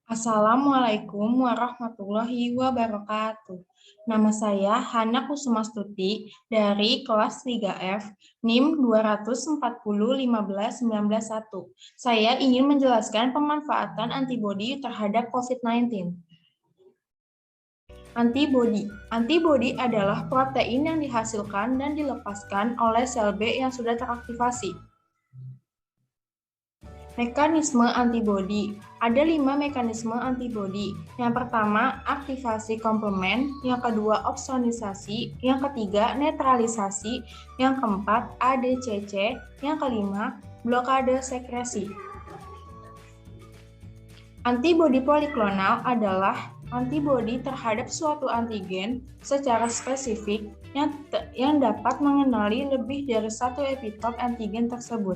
Assalamualaikum warahmatullahi wabarakatuh. Nama saya Hana Kusumastuti dari kelas 3F NIM 240 15401. Saya ingin menjelaskan pemanfaatan antibodi terhadap COVID-19. Antibodi adalah protein yang dihasilkan dan dilepaskan oleh sel B yang sudah teraktivasi. Mekanisme antibodi. Ada 5 mekanisme antibodi. Yang pertama, aktivasi komplement. Yang kedua, opsonisasi. Yang ketiga, netralisasi. Yang keempat, ADCC. Yang kelima, blokade sekresi. Antibodi poliklonal adalah antibodi terhadap suatu antigen secara spesifik yang dapat mengenali lebih dari satu epitop antigen tersebut.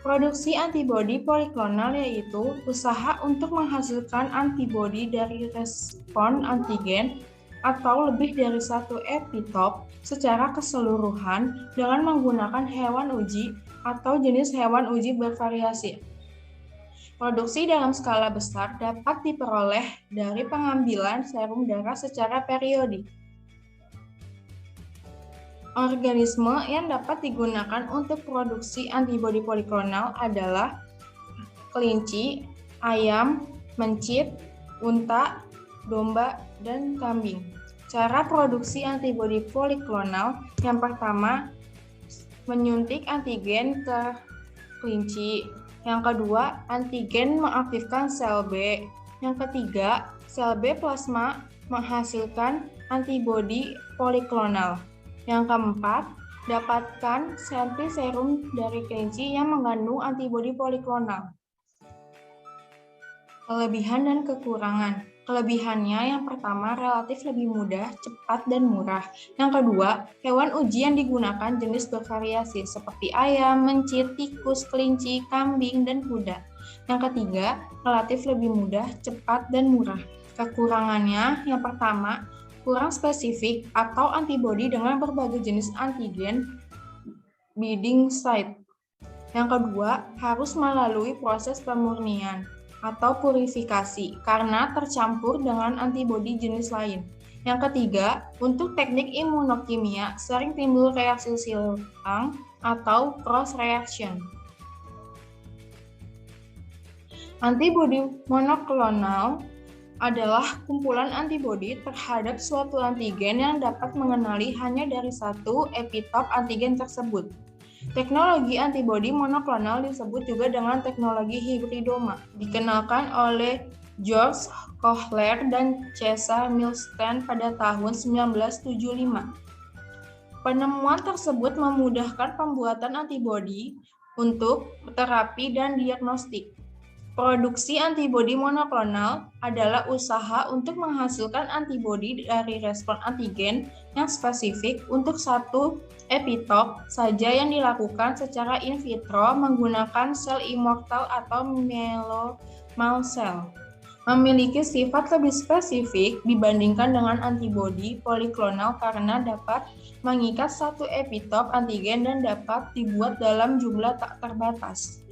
Produksi antibodi poliklonal yaitu usaha untuk menghasilkan antibodi dari respon antigen atau lebih dari satu epitop secara keseluruhan dengan menggunakan hewan uji atau jenis hewan uji bervariasi. Produksi dalam skala besar dapat diperoleh dari pengambilan serum darah secara periodik. Organisme yang dapat digunakan untuk produksi antibodi poliklonal adalah kelinci, ayam, mencit, unta, domba, dan kambing. Cara produksi antibodi poliklonal yang pertama, menyuntik antigen ke kelinci. Yang kedua, antigen mengaktifkan sel B. Yang ketiga, sel B plasma menghasilkan antibodi poliklonal. Yang keempat, dapatkan sampel serum dari kelinci yang mengandung antibodi poliklonal. Kelebihan dan kekurangan. Kelebihannya yang pertama relatif lebih mudah, cepat, dan murah. Yang kedua, hewan uji yang digunakan jenis bervariasi seperti ayam, mencit, tikus, kelinci, kambing, dan kuda. Yang ketiga, relatif lebih mudah, cepat, dan murah. Kekurangannya yang pertama, kurang spesifik atau antibodi dengan berbagai jenis antigen binding site. Yang kedua, harus melalui proses pemurnian atau purifikasi karena tercampur dengan antibodi jenis lain. Yang ketiga, untuk teknik imunokimia sering timbul reaksi silang atau cross reaction. Antibodi monoklonal adalah kumpulan antibodi terhadap suatu antigen yang dapat mengenali hanya dari satu epitop antigen tersebut. Teknologi antibodi monoklonal disebut juga dengan teknologi hibridoma, dikenalkan oleh George Kohler dan Cesar Milstein pada tahun 1975. Penemuan tersebut memudahkan pembuatan antibodi untuk terapi dan diagnostik. Produksi antibodi monoklonal adalah usaha untuk menghasilkan antibodi dari respon antigen yang spesifik untuk satu epitop saja yang dilakukan secara in vitro menggunakan sel immortal atau mesomal cell. Memiliki sifat lebih spesifik dibandingkan dengan antibodi poliklonal karena dapat mengikat satu epitop antigen dan dapat dibuat dalam jumlah tak terbatas.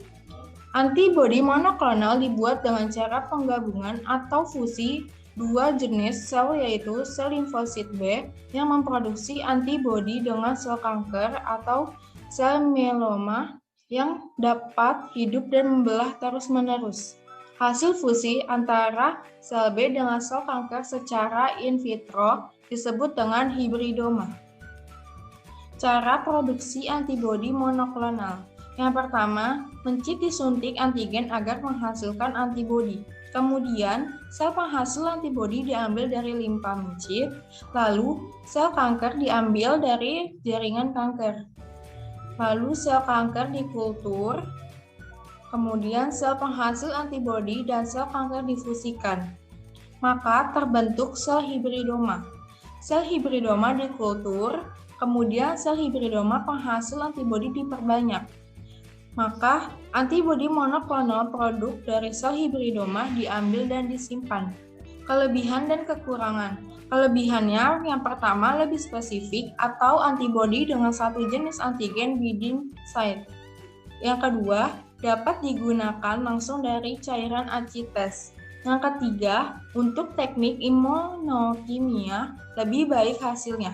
Antibodi monoklonal dibuat dengan cara penggabungan atau fusi dua jenis sel yaitu sel limfosit B yang memproduksi antibodi dengan sel kanker atau sel mieloma yang dapat hidup dan membelah terus-menerus. Hasil fusi antara sel B dengan sel kanker secara in vitro disebut dengan hibridoma. Cara produksi antibodi monoklonal. Yang pertama, mencit disuntik antigen agar menghasilkan antibodi. Kemudian, sel penghasil antibodi diambil dari limpa mencit, lalu sel kanker diambil dari jaringan kanker. Lalu sel kanker dikultur, kemudian sel penghasil antibodi dan sel kanker difusikan. Maka terbentuk sel hibridoma. Sel hibridoma dikultur, kemudian sel hibridoma penghasil antibodi diperbanyak. Maka antibodi monoklonal produk dari sel hibridoma diambil dan disimpan. Kelebihan dan kekurangan. Kelebihannya yang pertama lebih spesifik atau antibodi dengan satu jenis antigen binding site. Yang kedua, dapat digunakan langsung dari cairan ACTES. Yang ketiga, untuk teknik imunokimia lebih baik hasilnya.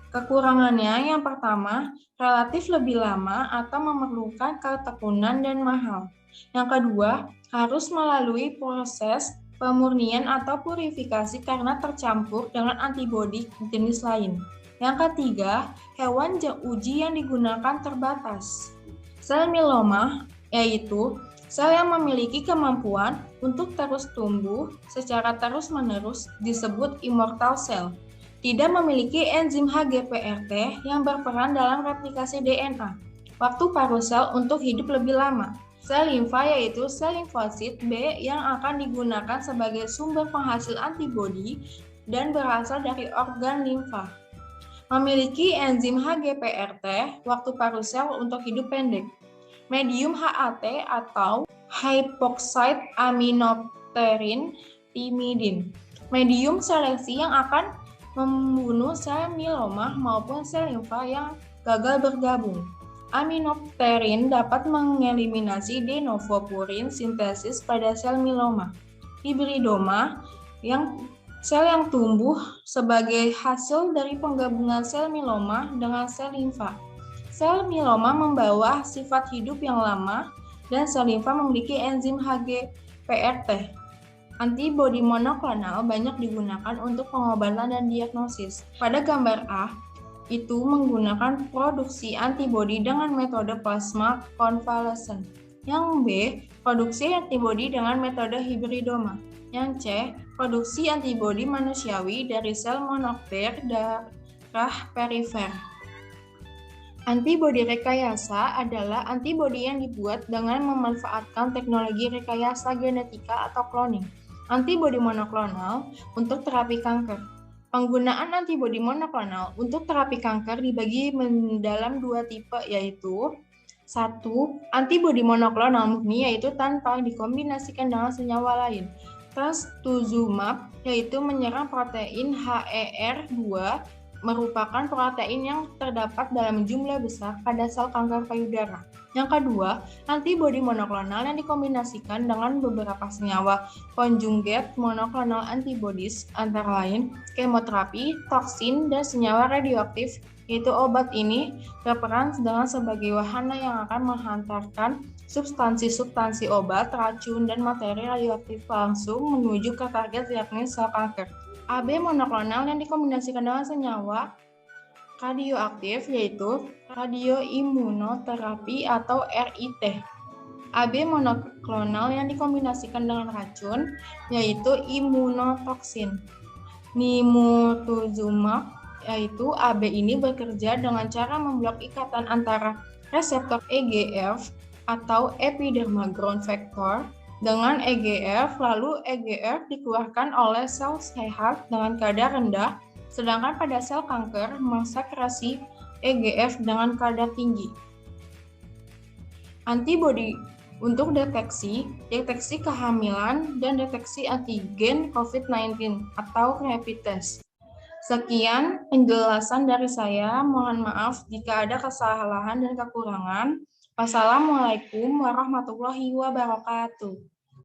Kekurangannya yang pertama, relatif lebih lama atau memerlukan ketekunan dan mahal. Yang kedua, harus melalui proses pemurnian atau purifikasi karena tercampur dengan antibodi jenis lain. Yang ketiga, hewan uji yang digunakan terbatas. Sel mieloma yaitu sel yang memiliki kemampuan untuk terus tumbuh secara terus-menerus disebut immortal cell. Tidak memiliki enzim HGPRT yang berperan dalam replikasi DNA. Waktu paruh sel untuk hidup lebih lama. Sel limfa yaitu sel limfosit B yang akan digunakan sebagai sumber penghasil antibodi dan berasal dari organ limfa. Memiliki enzim HGPRT, waktu paruh sel untuk hidup pendek. Medium HAT atau hypoxide aminopterin timidin. Medium seleksi yang akan membunuh sel mieloma maupun sel limfa yang gagal bergabung. Aminopterin dapat mengeliminasi de novo purin sintesis pada sel mieloma. Hibridoma sel yang tumbuh sebagai hasil dari penggabungan sel mieloma dengan sel limfa. Sel mieloma membawa sifat hidup yang lama dan sel limfa memiliki enzim HGPRT. Antibodi monoklonal banyak digunakan untuk pengobatan dan diagnosis. Pada gambar A, itu menggunakan produksi antibodi dengan metode plasma konvalesen. Yang B, produksi antibodi dengan metode hibridoma. Yang C, produksi antibodi manusiawi dari sel monokler darah perifer. Antibodi rekayasa adalah antibodi yang dibuat dengan memanfaatkan teknologi rekayasa genetika atau cloning. Antibodi monoklonal untuk terapi kanker. Penggunaan antibodi monoklonal untuk terapi kanker dibagi dalam dua tipe, yaitu 1. Antibodi monoklonal murni yaitu tanpa dikombinasikan dengan senyawa lain. Trastuzumab yaitu menyerang protein HER2 merupakan protein yang terdapat dalam jumlah besar pada sel kanker payudara. Yang kedua, antibodi monoklonal yang dikombinasikan dengan beberapa senyawa conjugate monoclonal antibodies antara lain kemoterapi, toksin, dan senyawa radioaktif, yaitu obat ini berperan dengan sebagai wahana yang akan menghantarkan substansi-substansi obat, racun, dan materi radioaktif langsung menuju ke target yakni sel kanker. AB monoklonal yang dikombinasikan dengan senyawa radioaktif yaitu radioimunoterapi atau RIT. AB monoklonal yang dikombinasikan dengan racun yaitu imunotoksin. Nimotuzumab yaitu AB ini bekerja dengan cara memblok ikatan antara reseptor EGF atau epidermal growth factor dengan EGF, lalu EGF dikeluarkan oleh sel sehat dengan kadar rendah, sedangkan pada sel kanker mensekresi EGF dengan kadar tinggi. Antibodi untuk deteksi kehamilan dan deteksi antigen COVID-19 atau rapid test. Sekian penjelasan dari saya, mohon maaf jika ada kesalahan dan kekurangan. Wassalamualaikum warahmatullahi wabarakatuh.